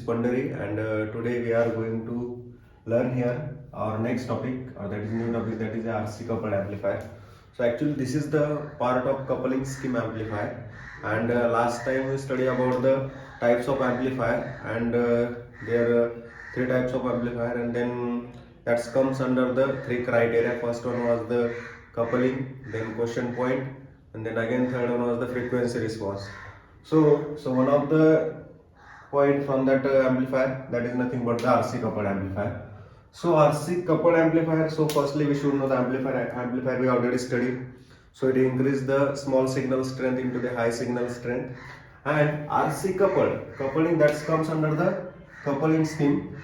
Pandari, and today we are going to learn here our next topic, or that is new topic, that is the RC coupled amplifier. So actually this is the part of coupling scheme amplifier, and last time we studied about the types of amplifier, and there are three types of amplifier, and then that comes under the three criteria. First one was the coupling, then quotient point, and then again third one was the frequency response. So one of the point from that amplifier, that is nothing but the RC coupled amplifier. So RC coupled amplifier. So firstly we should know the amplifier we already studied. So it increase the small signal strength into the high signal strength, and RC coupling that comes under the coupling scheme.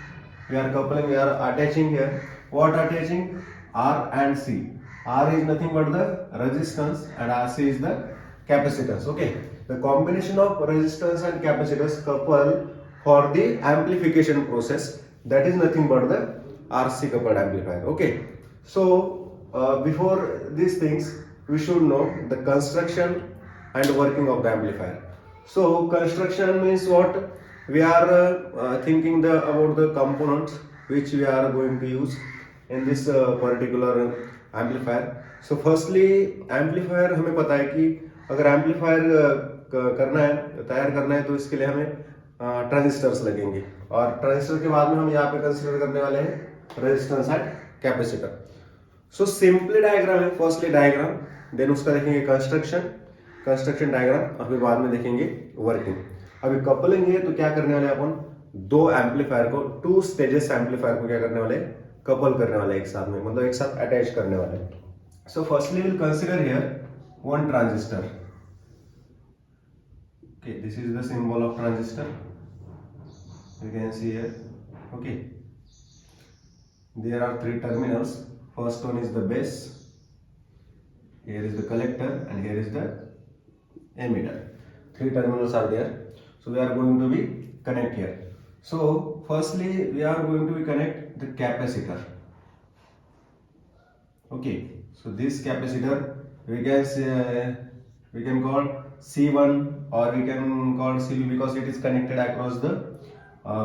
We are attaching here. What attaching? R and C. R is nothing but the resistance and RC is the capacitance. Okay, the combination of resistance and capacitance couple for the amplification process, that is nothing but the RC coupled amplifier. Okay, so before these things we should know the construction and working of the amplifier. So construction means what? We are thinking about the components which we are going to use in this particular amplifier. So firstly amplifier हमें पता है कि अगर amplifier करना है, तैयार करना है, तो इसके लिए हमें ट्रांजिस्टर्स लगेंगे, और ट्रांजिस्टर के बाद में हम यहाँ पे कंसीडर करने वाले हैं resistance and capacitor. So simply diagram है, फर्स्टली डायग्राम, देन उसका देखेंगे कंस्ट्रक्शन डायग्राम, और फिर बाद में देखेंगे वर्किंग. अभी कपलिंग है तो क्या करने वाले अपन, दो एम्पलीफायर को, टू स्टेजेस एम्पलीफायर को क्या करने वाले, कपल करने वाले एक साथ में, मतलब एक साथ अटैच करने वाले. So firstly will consider here one transistor. Okay, this is the symbol of transistor, you can see here. Okay, there are three terminals. First one is the base, here is the collector, and here is the emitter. Three terminals are there, so we are going to be connect here. So firstly we are going to be connect the capacitor. Okay, so this capacitor we can call C1 or we can call CB, because it is connected across the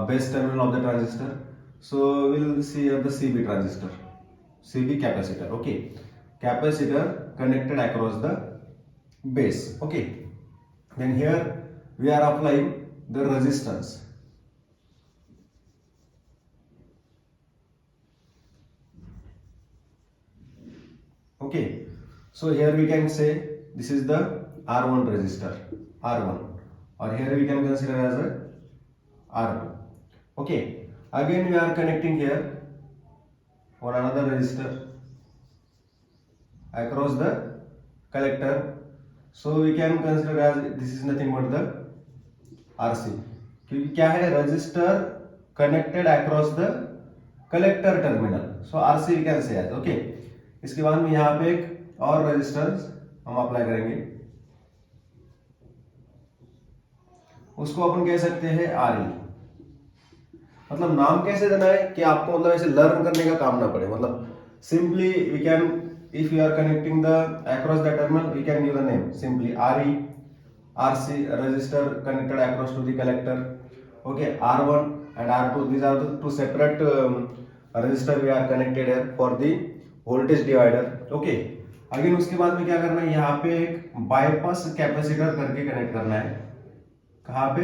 base terminal of the transistor. So we will see here the CB transistor, CB capacitor. Okay, capacitor connected across the base. Okay, then here we are applying the resistance. Okay, so here we can say this is the R1 resistor, R1, or here we can consider as a R2. Okay, again we are connecting here for another resistor across the collector. So we can consider as this is nothing but the RC, क्योंकि क्या है, resistor connected across the collector terminal. So RC we can say as. Okay, इसके बाद में यहाँ पे एक और रेजिस्टेंस हम अप्लाई करेंगे, उसको अपन कह सकते हैं RE. मतलब नाम कैसे देना है कि आपको मतलब ऐसे लर्न करने का काम ना पड़े, मतलब simply we can, if you are connecting the across the terminal, we can give the name simply RE, RC, resistor connected across to the collector. Okay, R1 and R2, these are the two separate resistor we are connected here for the voltage divider. Okay, again उसके बाद में क्या करना है, यहाँ पे एक bypass capacitor करके कनेक्ट करना है. कहाँ पे,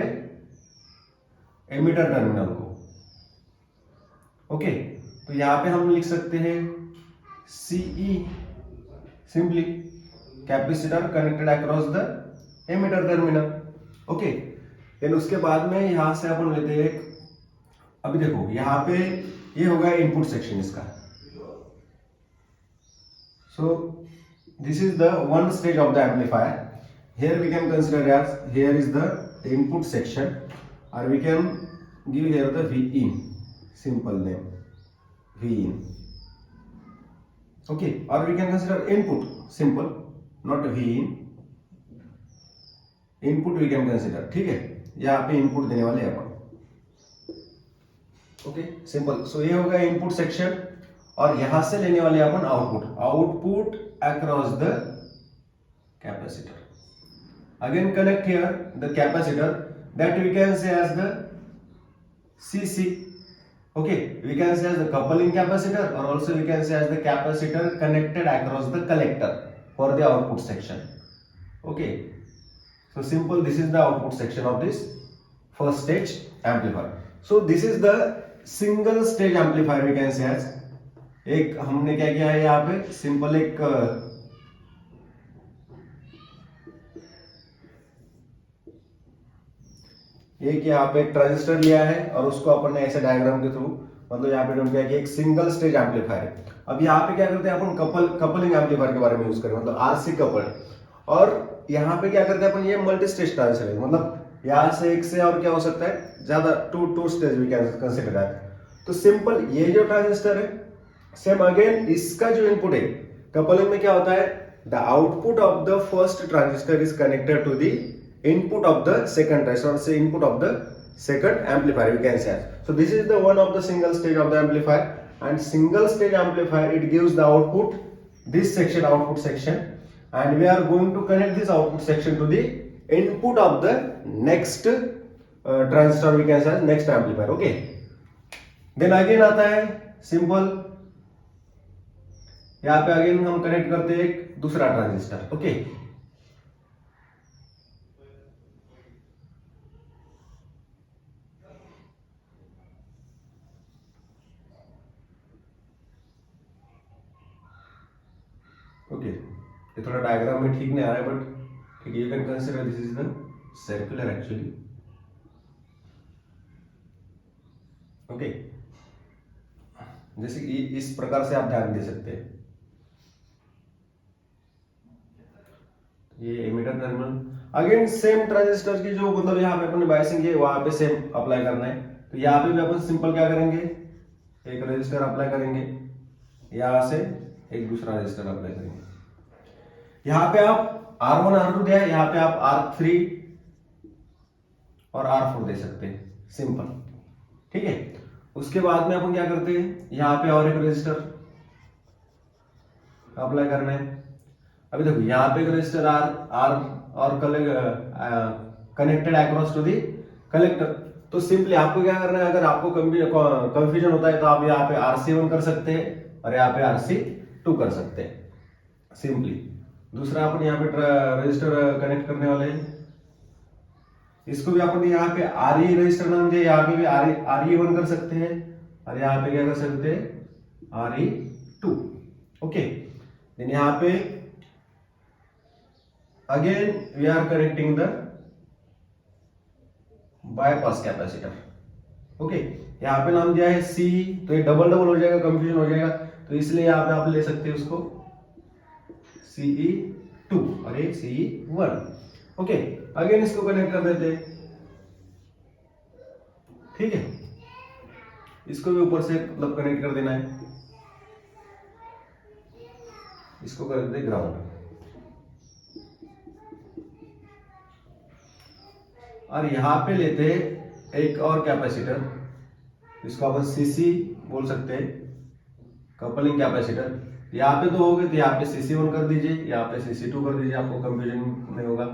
एमिटर टर्मिनल को. ओके, तो यहाँ पे हम लिख सकते हैं CE, simply capacitor connected across the emitter terminal. Okay, then उसके बाद में यहाँ से अपन लेते हैं, अभी देखो यहाँ पे ये होगा इनपुट सेक्शन इसका. So this is the one stage of the amplifier. Here we can consider as, here is the input section, or we can give here the Vin, simple name Vin. Okay, or we can consider input, simple, not Vin, input we can consider. ठीक है, यहाँ पे input देने वाले अपन. Okay, simple. So ये होगा input section, और यहां से लेने वाले अपन output across the capacitor. Again connect here the capacitor, that we can say as the CC. Okay, we can say as the coupling capacitor, or also we can say as the capacitor connected across the collector for the output section. Okay, so simple, this is the output section of this first stage amplifier. So this is the single stage amplifier we can say as. एक हमने क्या किया है यहाँ पे, simple एक यहाँ पे एक ट्रांजिस्टर लिया है और उसको अपन ने ऐसे डायग्राम के थ्रू, मतलब यहाँ पे क्या किया, एक सिंगल स्टेज एम्पलीफायर है. अब यहाँ पे क्या करते हैं अपन, कपलिंग एम्पलीफायर के बारे में यूज करें, मतलब आरसी कपल्ड. और यहाँ पे क्या करते हैं अपन, ये मल्टी स्टेज ट्रांजिस्टर है, मतलब यहाँ से एक से और क्या हो सकता है, ज्यादा two stage we can consider that. तो सिंपल ये जो ट्रांजिस्टर है, सेम अगेन इसका जो इनपुट है कपलिंग में क्या होता है, the output of the first transistor is connected to the input of the second transistor, or say input of the second amplifier we can say. So this is the one of the single stage of the amplifier, and single stage amplifier, it gives the output, this section, output section, and we are going to connect this output section to the input of the next transistor we can say, next amplifier. Okay, then again आता है simple, यहाँ पे again हम connect करते हैं एक दूसरा transistor. Okay, okay, ये थोड़ा डायग्राम में ठीक नहीं आ रहा है, बट ठीक है, you can consider this is the circular actually. Okay, जैसे कि इस प्रकार से आप ध्यान दे सकते हैं. ये emitter terminal, again same transistor की जो मतलब यहाँ पे अपने बायसिंग है वहां पे सेम अप्लाई करना है. तो यहाँ पे भी अपन सिंपल क्या करेंगे, एक रजिस्टर अप्लाई करेंगे, यहां से एक दूसरा रजिस्टर अप्लाई करेंगे. यहाँ पे आप R1 R2 दिया है, यहाँ पे आप R3 और R4 दे सकते हैं, सिंपल. ठीक है, उसके बाद में अपन क्या करते हैं, यहाँ पे और एक रजिस्टर अप्लाई करना है. अभी देखो यहाँ पे एक रजिस्टर R और connected across to the collector. तो सिंपली आपको क्या करना है, अगर आपको कंफ्यूजन होता है तो आप यहाँ पे RC1 कर सकते हैं और यहाँ पे RC2 कर सकते हैं सिंपली. दूसरा अपन यहाँ पे रजिस्टर कनेक्ट करने वाले हैं, इसको भी अपन यहाँ पे RE रजिस्टर नाम दिया, यहाँ पे भी RE1 कर सकते हैं और यहाँ पे क्या कर सकते हैं, RE2. ओके, देन यहाँ पे again we are connecting the bypass capacitor. Okay, यहाँ पे नाम दिया है C, तो ये डबल हो जाएगा, कंफ्यूजन हो जाएगा, तो इसलिए यहाँ पे आप ले सकते हैं उसको CE2 और एक CE1. ओके, अगेन इसको कनेक्ट कर देते हैं. ठीक है, इसको भी ऊपर से मतलब कनेक्ट कर देना है, इसको कर देते ग्राउंड. और यहां पे लेते हैं एक और कैपेसिटर, इसको अपन CC बोल सकते हैं, कपलिंग कैपेसिटर. यहाँ पे तो हो गए, तो यहाँ पे CC1 कर दीजिए, यहाँ पे CC2 कर दीजिए, आपको कंफ्यूजन नहीं होगा.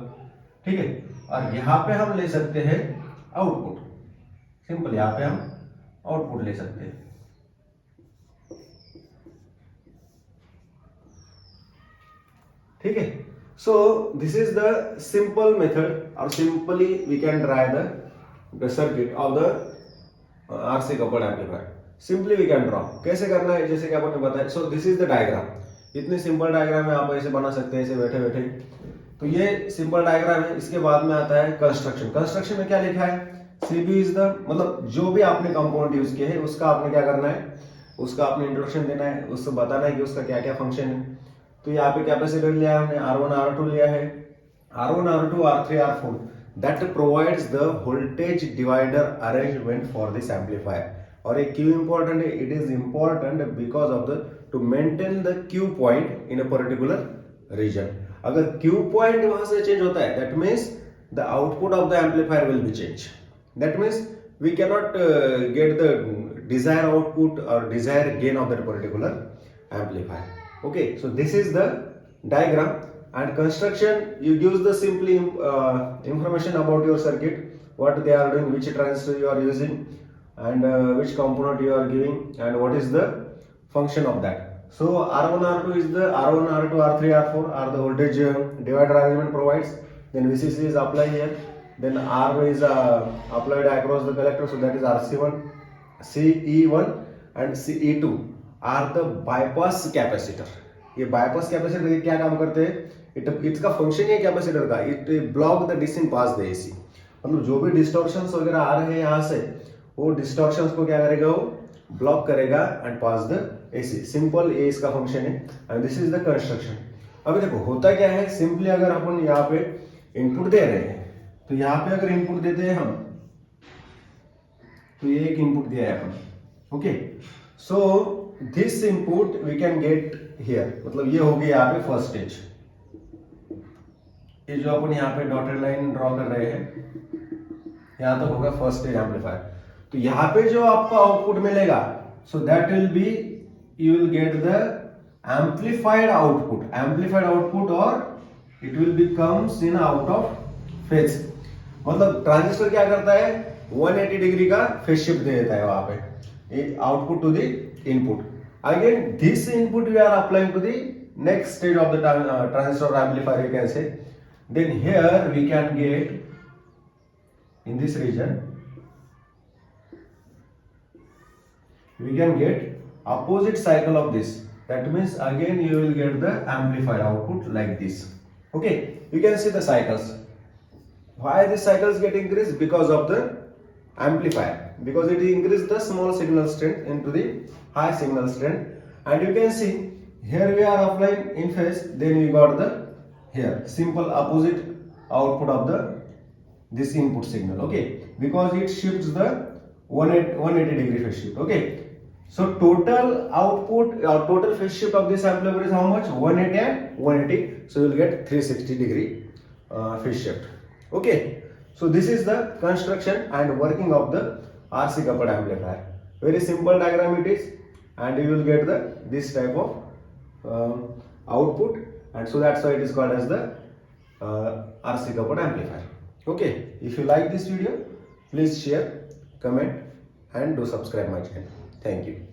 ठीक है, और यहाँ पे हम ले सकते हैं आउटपुट, सिंपल यहाँ पे हम आउटपुट ले सकते हैं. ठीक है, so this is the simple method, or simply we can draw the circuit of the RC coupled amplifier. Simply we can draw. कैसे करना है, जैसे कि आपने बताया. so this is the diagram. इतनी सिंपल डायग्राम है, आप ऐसे बना सकते हैं ऐसे बैठे बैठे. तो ये सिंपल डायग्राम है. इसके बाद में आता है कंस्ट्रक्शन. कंस्ट्रक्शन में क्या लिखा है, CB इज द, मतलब जो भी आपने कंपोनेंट यूज किए हैं उसका आपने क्या करना है, उसका आपने इंट्रोडक्शन देना है, उससे बताना है कि उसका क्या क्या फंक्शन है. तो यहाँ पे कैपेसिटर लिया है हमने, R1 R2 लिया है, R1 R2 R3 R4, that provides the voltage divider arrangement for this amplifier. और ये क्यों important है, it is important because of the to maintain the Q point in a particular region. अगर Q point वहां से change होता है, that means the output of the amplifier will be changed. That means we cannot get the desired output or desired gain of that particular amplifier. Okay, so this is the diagram, and construction you gives the simply information about your circuit, what they are doing, which transistor you are using, and which component you are giving and what is the function of that. So R1, R2 is the R1, R2, R3, R4 are the voltage divider arrangement provides. Then VCC is applied here. Then R is applied across the collector, so that is RC1, CE1 and CE2 are the bypass capacitor. ये bypass capacitor ये क्या काम करते हैं? इसका function है capacitor का, it block the distance pass the AC, मतलब जो भी डिस्टॉर्शंस वगैरह आ रहे हैं यहाँ से, वो डिस्टॉर्शंस को क्या करेगा, वो ब्लॉक करेगा and pass the AC. Simple ये इसका फंक्शन है and this is the construction. अभी देखो होता क्या है, सिंपली अगर अपन यहाँ पे इनपुट दे रहे हैं, तो यहाँ पे अगर इनपुट देते हैं हम, तो ये एक इनपुट दिया है अपन. Okay, so this input we can get here, मतलब ये होगी यहाँ पे फर्स्ट स्टेज. ये जो अपन यहाँ पे डॉटेड लाइन ड्रॉ कर रहे हैं, यहाँ तक होगा फर्स्ट स्टेज एम्पलीफायर. तो यहाँ पे जो आपको आउटपुट मिलेगा, so that will be, you will get the amplified output और it will be comes in out of phase. मतलब ट्रांजिस्टर क्या करता है, 180 डिग्री का फेज शिफ्ट दे देता है वहां पे, output to the input. Again this input we are applying to the next stage of the transistor amplifier, you can say. Then here we can get in this region, we can get opposite cycle of this. That means again you will get the amplified output like this. Okay, you can see the cycles. Why these cycles get increased? Because of the amplifier, because it increases the small signal strength into the high signal strength. And you can see here we are applying in phase, then we got the here simple opposite output of the this input signal. Okay, because it shifts the 180 degree phase shift. Okay, so total output or total phase shift of this amplifier is how much? 180 and 180, so you will get 360 degree phase shift. Okay, so this is the construction and working of the RC coupled amplifier. Very simple diagram it is, and you will get the this type of output, and so that's why it is called as the RC coupled amplifier. Okay, if you like this video, please share, comment and do subscribe my channel. Thank you.